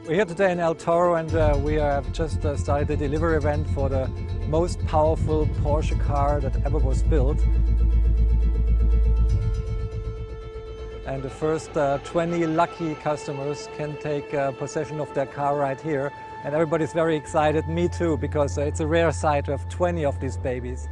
We're here today in El Toro, and we have just started the delivery event for the most powerful Porsche car that ever was built. And the first 20 lucky customers can take possession of their car right here. And everybody's very excited, me too, because it's a rare sight to have 20 of these babies.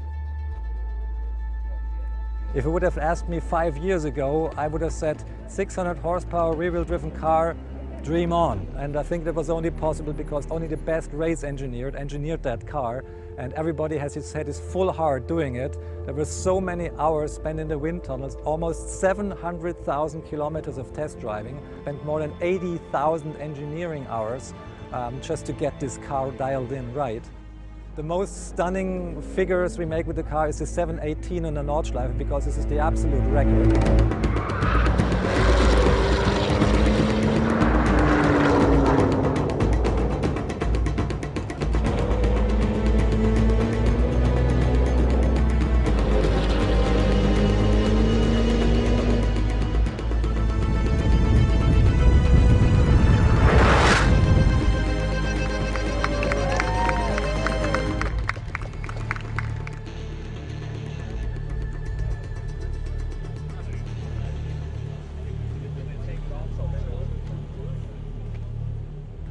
If you would have asked me 5 years ago, I would have said 600 horsepower rear-wheel driven car, dream on. And I think that was only possible because only the best race engineer engineered that car, and everybody has had his full heart doing it. There were so many hours spent in the wind tunnels, almost 700,000 kilometers of test driving, and more than 80,000 engineering hours just to get this car dialed in right. The most stunning figures we make with the car is the 718 in the Nordschleife, because this is the absolute record.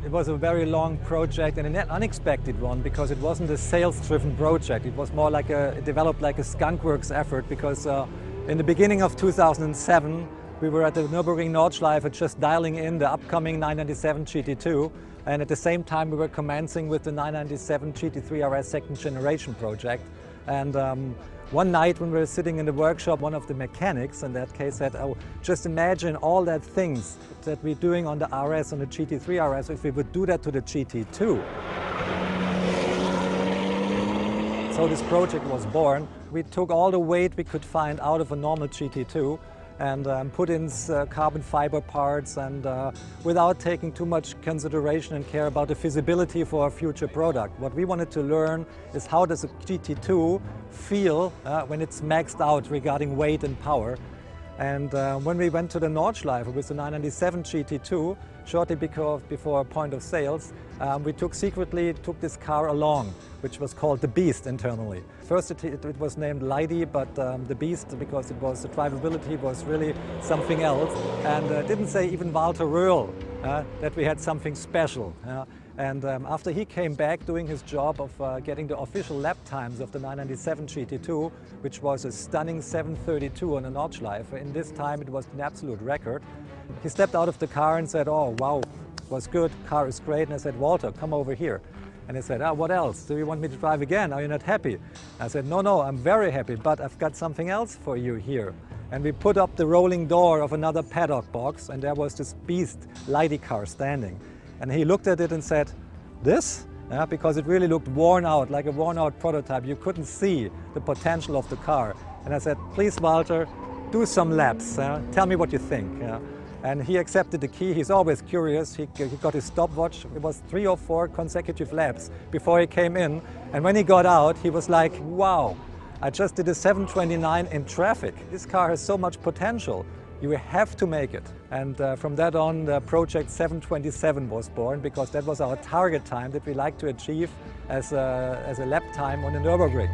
It was a very long project and an unexpected one, because it wasn't a sales-driven project. It was more like it developed like a skunkworks effort, because in the beginning of 2007 we were at the Nürburgring Nordschleife just dialing in the upcoming 997 GT2, and at the same time we were commencing with the 997 GT3 RS second generation project. And one night when we were sitting in the workshop, one of the mechanics in that case said, "Oh, just imagine all that things that we're doing on the RS, on the GT3 RS, if we would do that to the GT2. So this project was born. We took all the weight we could find out of a normal GT2 and put in carbon fiber parts, and without taking too much consideration and care about the feasibility for a future product. What we wanted to learn is how does a GT2 feel when it's maxed out regarding weight and power. And when we went to the Nordschleife with the 997 GT2, shortly before point of sales, we secretly took this car along, which was called the Beast internally. First it was named Lady, but the Beast, because the drivability was really something else, and didn't say even Walter Röhrl that we had something special. And after he came back doing his job of getting the official lap times of the 997 GT2, which was a stunning 7:32 on a Nordschleife, in this time it was an absolute record, he stepped out of the car and said, "Oh wow, was good, car is great." And I said, "Walter, come over here." And he said, "What else? Do you want me to drive again? Are you not happy?" I said, "No, I'm very happy, but I've got something else for you here." And we put up the rolling door of another paddock box, and there was this Beast Lady car standing. And he looked at it and said, "This?" Because it really looked worn out, like a worn out prototype. You couldn't see the potential of the car. And I said, "Please, Walter, do some laps. Tell me what you think." And he accepted the key. He's always curious. He got his stopwatch. It was 3 or 4 consecutive laps before he came in. And when he got out, he was like, "Wow, I just did a 729 in traffic. This car has so much potential. You have to make it." And from that on, the project 727 was born, because that was our target time that we like to achieve as a lap time on the Nürburgring.